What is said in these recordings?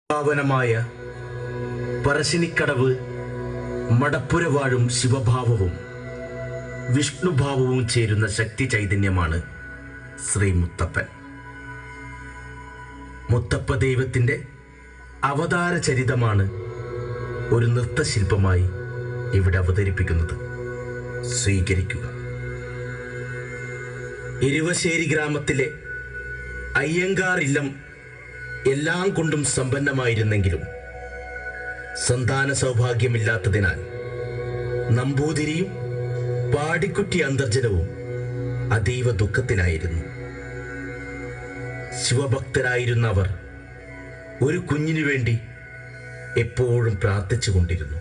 പാവനമായ പറശ്ശിനിക്കടവ് മടപ്പുര വാഴും ശിവഭാവവും വിഷ്ണുഭാവവും ചേരുന്ന ശക്തി ചൈതന്യമാണ് ശ്രീ മുത്തപ്പൻ. മുത്തപ്പ ദൈവത്തിൻ്റെ അവതാര ചരിതമാണ് ഒരു നൃത്തശില്പമായി ഇവിടെ അവതരിപ്പിക്കുന്നത്. സ്വീകരിക്കുക. ഇരുവശ്ശേരി ഗ്രാമത്തിലെ അയ്യങ്കാർ ഇല്ലം എല്ലാം കൊണ്ടും സമ്പന്നമായിരുന്നെങ്കിലും സന്താന സൗഭാഗ്യമില്ലാത്തതിനാൽ നമ്പൂതിരിയും പാടിക്കുട്ടി അന്തർജനവും അതീവ ദുഃഖത്തിലായിരുന്നു. ശിവഭക്തരായിരുന്ന അവർ ഒരു കുഞ്ഞിനു വേണ്ടി എപ്പോഴും പ്രാർത്ഥിച്ചുകൊണ്ടിരുന്നു.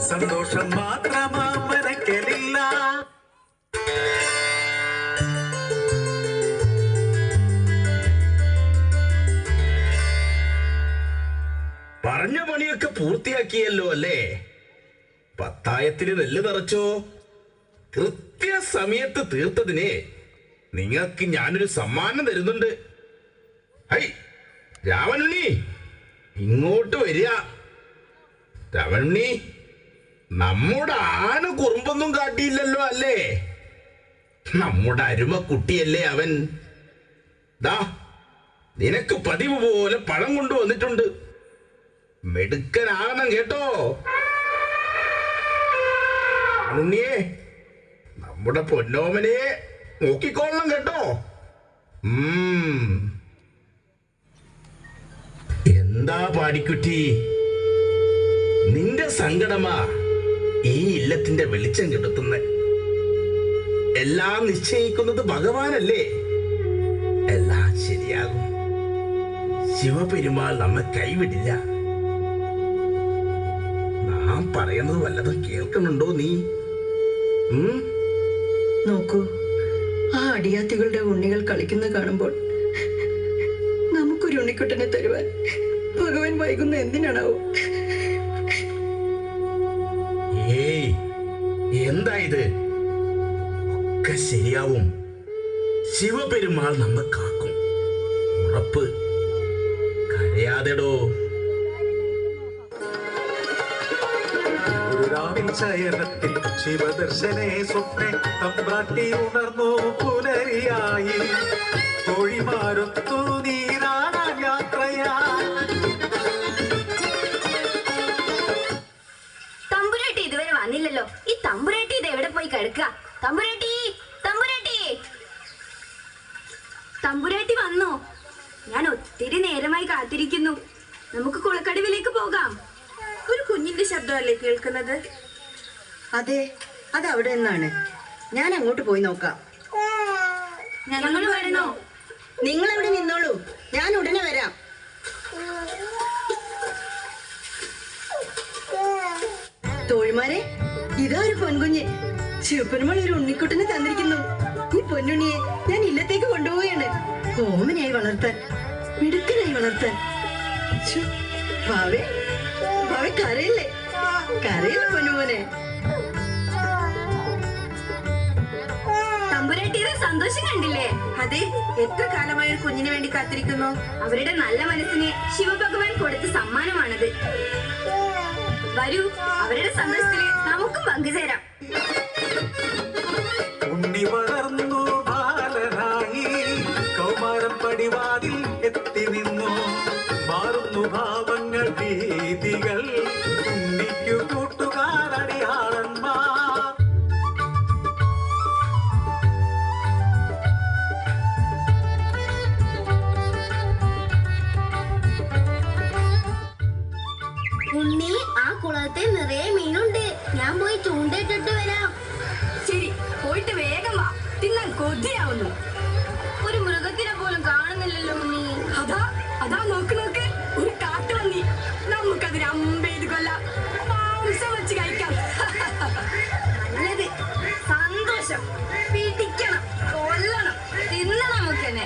സന്തോഷം മാത്രമാ മറക്കലില്ല. പറഞ്ഞ പണിയൊക്കെ പൂർത്തിയാക്കിയല്ലോ അല്ലേ? പത്തായത്തിന് നെല്ല് നിറച്ചോ? കൃത്യസമയത്ത് തീർത്തതിന് നിങ്ങൾക്ക് ഞാനൊരു സമ്മാനം തരുന്നുണ്ട്. ഹൈ രാവണുണ്ണി, ഇങ്ങോട്ട് വരിക. രാവണുണ്ണി, നമ്മുടെ ആന കുറുമ്പൊന്നും കാട്ടിയില്ലല്ലോ അല്ലേ? നമ്മുടെ അരുമ കുട്ടിയല്ലേ അവൻ. ദാ നിനക്ക് പതിവ് പോലെ പഴം കൊണ്ടുവന്നിട്ടുണ്ട്. മെടുക്കനാകണം കേട്ടോ. ഉണ്ണിയെ, നമ്മുടെ പൊന്നോമനെ നോക്കിക്കൊള്ളണം കേട്ടോ. എന്താ പാടിക്കുട്ടി, നിന്റെ സങ്കടമാ ഈ ഇല്ലത്തിന്റെ വെളിച്ചം കെടുത്തുന്ന. എല്ലാം നിശ്ചയിക്കുന്നത് ഭഗവാനല്ലേ? എല്ലാം ശരിയാകും. ശിവപെരുമാൾ നമ്മെ കൈവിടില്ല. നാം പറയുന്നത് വല്ലതും കേൾക്കുന്നുണ്ടോ നീ? നോക്കൂ, ആ അടിയാത്തികളുടെ ഉണ്ണികൾ കളിക്കുന്നത് കാണുമ്പോൾ നമുക്കൊരു ഉണ്ണിക്കുട്ടനെ തരുവാൻ ഭഗവാൻ വൈകുന്ന എന്തിനാണാവോ? ഏയ്, എന്താ ഇത്? ഒക്കെ ശരിയാവും. ശിവപെരുമാൾ നമ്മെ കാക്കും, ഉറപ്പ്. കരയാതെടോ. ഒരു രാവിൽ ശയനത്തിൽ ശിവദർശനെ സ്വപ്നെ തമ്പ്രാട്ടി ഉണർന്നു. പുലരിയായി തോഴിമാരൊത്തു നീരാടാൻ യാത്രയായി. തമ്പുരാട്ടി ഇതുവരെ വന്നില്ലല്ലോ. ഈ തമ്പുരാട്ടി ഇത് എവിടെ പോയി കിടക്കുക? തമ്പുരാട്ടി, തമ്പുരാട്ടി, തമ്പുരാട്ടി വന്നോ? ഞാൻ ഒത്തിരി നേരമായി കാത്തിരിക്കുന്നു. നമുക്ക് കുളക്കടവിലേക്ക് പോകാം. ഒരു കുഞ്ഞിന്റെ ശബ്ദമല്ലേ കേൾക്കുന്നത്? അതെ, അത് അവിടെ നിന്നാണ്. ഞാൻ അങ്ങോട്ട് പോയി നോക്കാം. ഞങ്ങൾ വരണോ? നിങ്ങൾ അവിടെ നിന്നോളൂ, ഞാൻ ഉടനെ വരാം. തോഴിമാരെ, ഇതാ ഒരു പൊൻകുഞ്ഞ്. ശിവപെരുമാൾ ഒരു ഉണ്ണിക്കുട്ടനെ തന്നിരിക്കുന്നു. ഈ പൊന്നുണ്ണിയെ ഞാൻ ഇല്ലത്തേക്ക് കൊണ്ടുപോവുകയാണ്. ഓമനായി വളർത്താൻ, മിടുക്കനായി വളർത്താൻ. ഭാവേ, ഭാവേ കരയില്ലേ? കരയില്ല പൊന്നുമോനെ. തമ്പുരാട്ടിയുടെ സന്തോഷം കണ്ടില്ലേ? അതെ, എത്ര കാലമായി ഒരു കുഞ്ഞിന് വേണ്ടി കാത്തിരിക്കുന്നു. അവരുടെ നല്ല മനസ്സിനെ ശിവഭഗവാൻ കൊടുത്ത സമ്മാനമാണത്. വരൂ, അവരുടെ സന്തോഷത്തില് നമുക്കും പങ്കുചേരാം. ഉണ്ണി വളർന്നു ബാലനായി കൗമാരം പടിവാതിൽ എത്തി നിന്നു. മാറുന്നു ഭാവങ്ങൾ ഭീതികൾ. ഉണ്ണിക്കു കൂട്ടുകാരടിയാളന്മാർ. ചൂണ്ടയിട്ടിട്ട് വരാം. ശരി, പോയിട്ട് വേഗം വാ, തിന്നാൻ കൊതിയാവുന്നു. ഒരു മൃഗത്തിനെ പോലും കാണുന്നില്ലല്ലോ ഉണ്ണി. അതാ അതാ നോക്ക് നോക്ക്, ഒരു കാട്ടുപന്നി. നമുക്കതിന് അമ്പെയ്ത് കൊല്ലാം, മാംസം വെച്ച് കഴിക്കാം. നല്ലത്, സന്തോഷം. പിടിക്കണം, കൊല്ലണം, തിന്നണം നമുക്ക് തന്നെ.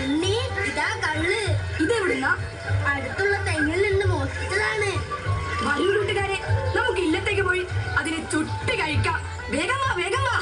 ഉണ്ണി, ഇതാ കള്ള്. ഇതെവിടുന്ന? അടുത്തുള്ള തെങ്ങിൽ നിന്ന് മോഷ്ടിച്ചതാണ്. വരൂ കൂട്ടുകാരെ, നമുക്ക് ഇല്ലത്തേക്ക് പോയി അതിനെ ചുട്ട് കഴിക്കാം. വേഗം വാ, വേഗം വാ.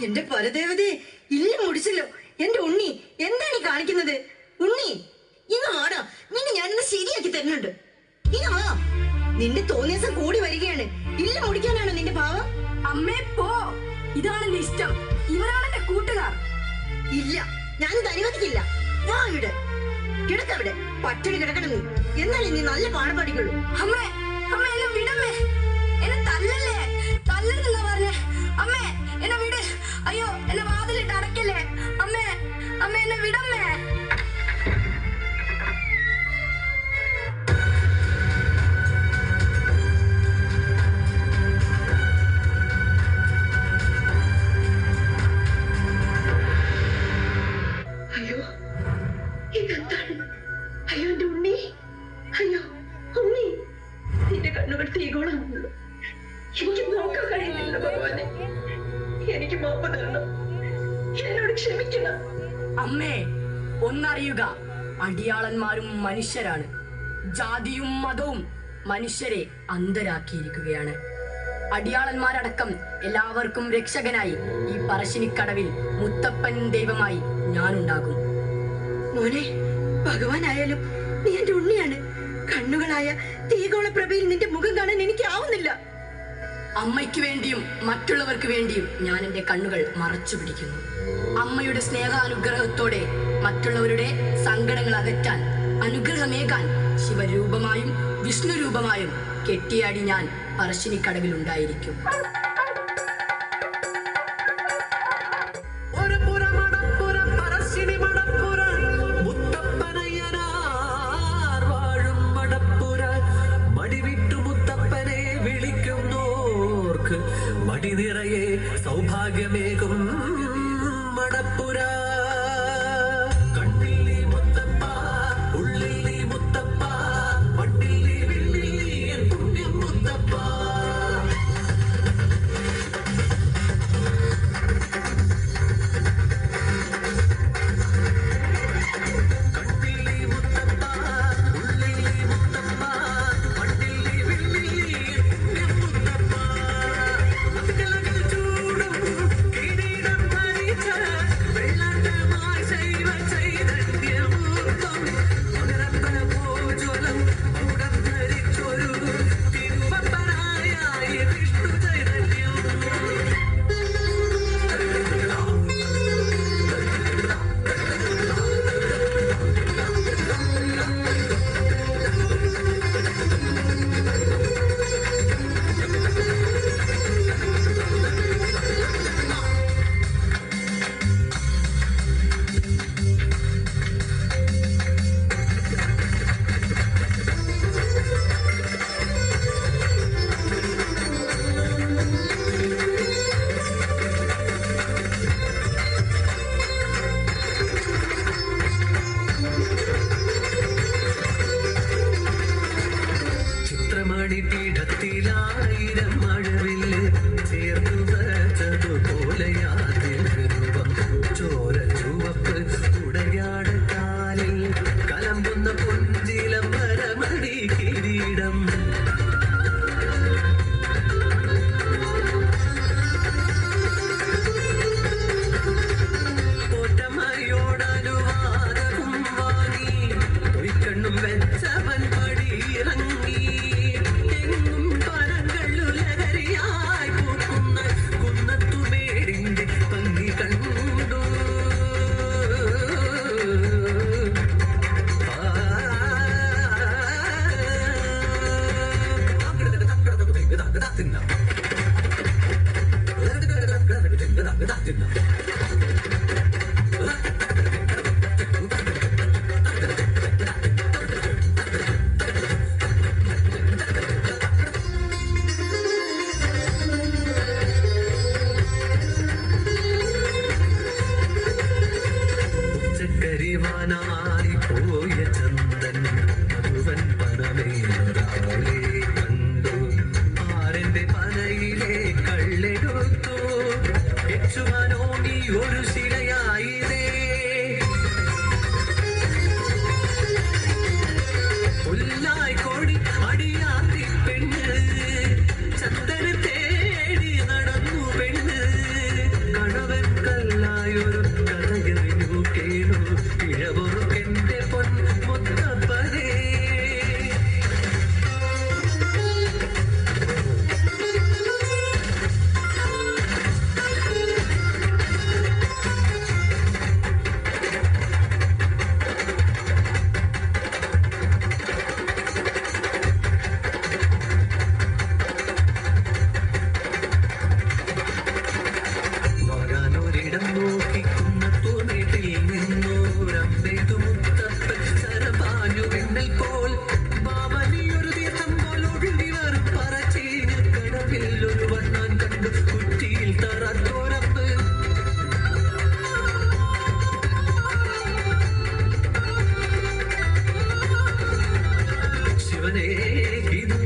എന്റെ പരദേവതയെ, ഇല്ല മുടിച്ചല്ലോ. എന്റെ ഉണ്ണി, എന്താണ് ഈ കാണിക്കുന്നത്? ഉണ്ണി, ഇന്ന് വാടാ, നിന്നെ ഞാനിന്ന് ശരിയാക്കി തരുന്നുണ്ട്. ഇന്ന് വാ, നിന്റെ തോന്നിയസം കൂടി വരികയാണ്. ഇല്ല മുടിക്കാനാണ് നിന്റെ ഭാവം? അമ്മേ പോ, ഇതാണ് എന്റെ ഇഷ്ടം. ഇവരാണ് എന്റെ കൂട്ടുകാർ. ഇല്ല, ഞാനിത് അനുവദിക്കില്ല. വാ ഇവിടെ, കിടക്കവിടെ, പട്ടിണി കിടക്കണം നീ. എന്നാലും നീ നല്ല പാഠം പഠിക്കുള്ളൂ. അമ്മേ, അമ്മേ എന്നെ വിടമ്മേ, എന്നെ തല്ലല്ലേ, തല്ലെന്നാ പറഞ്ഞേ. അമ്മേ എന്നെ വിട്, അയ്യോ എന്നെ വാതിലിട്ട് അടക്കല്ലേ. അമ്മേ, അമ്മേ എന്നെ വിടമ്മേ. അയ്യോ, ഇതെന്താണ്? അയ്യോ എന്റെ ഉണ്ണി, അയ്യോ ഉണ്ണി, നിന്റെ കണ്ണുകൾ തീകോളാണല്ലോ. എനിക്ക് നോക്കാൻ കഴിയുന്നില്ല ഭഗവാനെ. എനിക്ക് മാപ്പ് തരണം, എന്നോട് ക്ഷമിക്കണം. അമ്മേ, ഒന്നറിയുക, അടിയാളന്മാരും മനുഷ്യരാണ്. ജാതിയും മതവും മനുഷ്യരെ അന്ധരാക്കിയിരിക്കുകയാണ്. അടിയാളന്മാരടക്കം എല്ലാവർക്കും രക്ഷകനായി ഈ പറശ്ശിനിക്കടവിൽ മുത്തപ്പൻ ദൈവമായി ഞാനുണ്ടാകും. മോനെ, ഭഗവാനായാലും നീ എന്റെ ഉണ്ണിയാണ്. കണ്ണുകളായ തീകോള പ്രഭയിൽ നിന്റെ മുഖം കാണാൻ എനിക്ക് ആവുന്നില്ല. അമ്മയ്ക്ക് വേണ്ടിയും മറ്റുള്ളവർക്ക് വേണ്ടിയും ഞാൻ എന്റെ കണ്ണുകൾ മറച്ചു പിടിക്കുന്നു. അമ്മയുടെ സ്നേഹാനുഗ്രഹത്തോടെ മറ്റുള്ളവരുടെ സങ്കടങ്ങൾ അകറ്റാൻ, അനുഗ്രഹമേകാൻ ശിവരൂപമായും വിഷ്ണു രൂപമായും കെട്ടിയാടി ഞാൻ പറശ്ശിനിക്കടവിൽ ഉണ്ടായിരിക്കും. മടി നിറയെ സൗഭാഗ്യമേകും മടപ്പുര. കണ്ണിൽ നീ മുത്തപ്പ, ഉള്ളിൽ നീ മുത്തപ്പ, മണ്ണിൽ നീ വിണ്ണിൽ നീ എൻ പുണ്യം മുത്തപ്പ. കണ്ണിൽ നീ മുത്തപ്പ, ഉള്ളിൽ നീ മുത്തപ്പ, മണ്ണിൽ നീ വിണ്ണിൽ നീ എൻ പുണ്യം മുത്തപ്പ. പീഠത്തിലായിരം മഴവില്ല് ചേർന്നു വച്ചതുപോലെയാതിൽ രൂപം ചോര ചുവപ്പ് ഉടയാട കാലിൽ കലമ്പുന്ന പൊഞ്ചിലം വരമണി കിരീടം ഒറ്റമയോടനുവാദവും വാങ്ങി പൊയ്ക്കണ്ണും വെച്ചവൻ പടിയിറങ്ങി എങ്ങും പരങ്ങൾ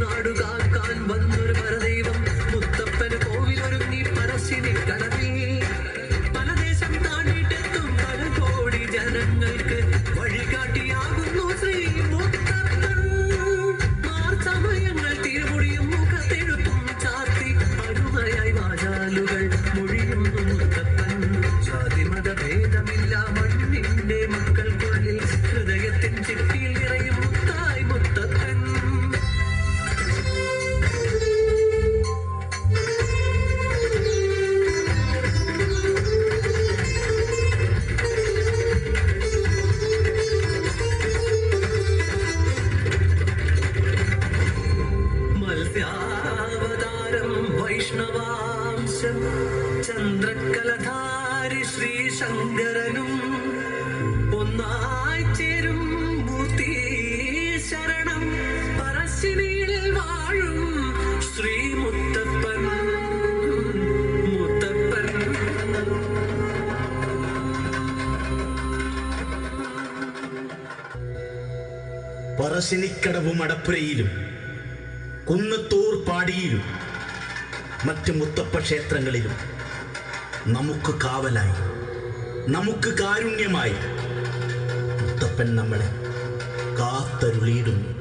നാടുകാക്കാൻ വന്നൊരു പരദൈവം മുത്തപ്പന് കോവിലൊരുങ്ങി പറശ്ശിനി കടവിൽ പല ദേശം താണ്ടിട്ടെത്തും പല കോടി ജനങ്ങൾക്ക് വഴികാട്ടിയാകുന്നു ശ്രീ മുത്തപ്പൻ. സമയങ്ങൾ തിരുമുടിയും മുഖത്തെഴുത്തും ചാർത്തി അരുമയായി വാചാലുകൾ മൊഴിയുന്നു മുത്തപ്പൻ. ജാതിമത ഭേദമില്ല മണ്ണിന്റെ മക്കൾക്കുള്ളിൽ ഹൃദയത്തിൻ ചിട്ടിയിൽ നിറയും മുത്തായി മുത്തപ്പൻ. മത്സ്യാവതാരം വൈഷ്ണവാംശം ചന്ദ്രക്കലധാരി ശ്രീശങ്കരനും ഒന്നായി ചേരും മൂർത്തി ശരണം പറശ്ശിനിയിൽ വാഴും ശ്രീ മുത്തപ്പൻ. മുത്തപ്പൻ പറശ്ശിനിക്കടവും അടപ്പുരയിലും കുന്നത്തൂർ പാടിയിലും മറ്റ് മുത്തപ്പ ക്ഷേത്രങ്ങളിലും നമുക്ക് കാവലായി, നമുക്ക് കാരുണ്യമായി മുത്തപ്പൻ നമ്മളെ കാത്തരുളിയിടുന്നു.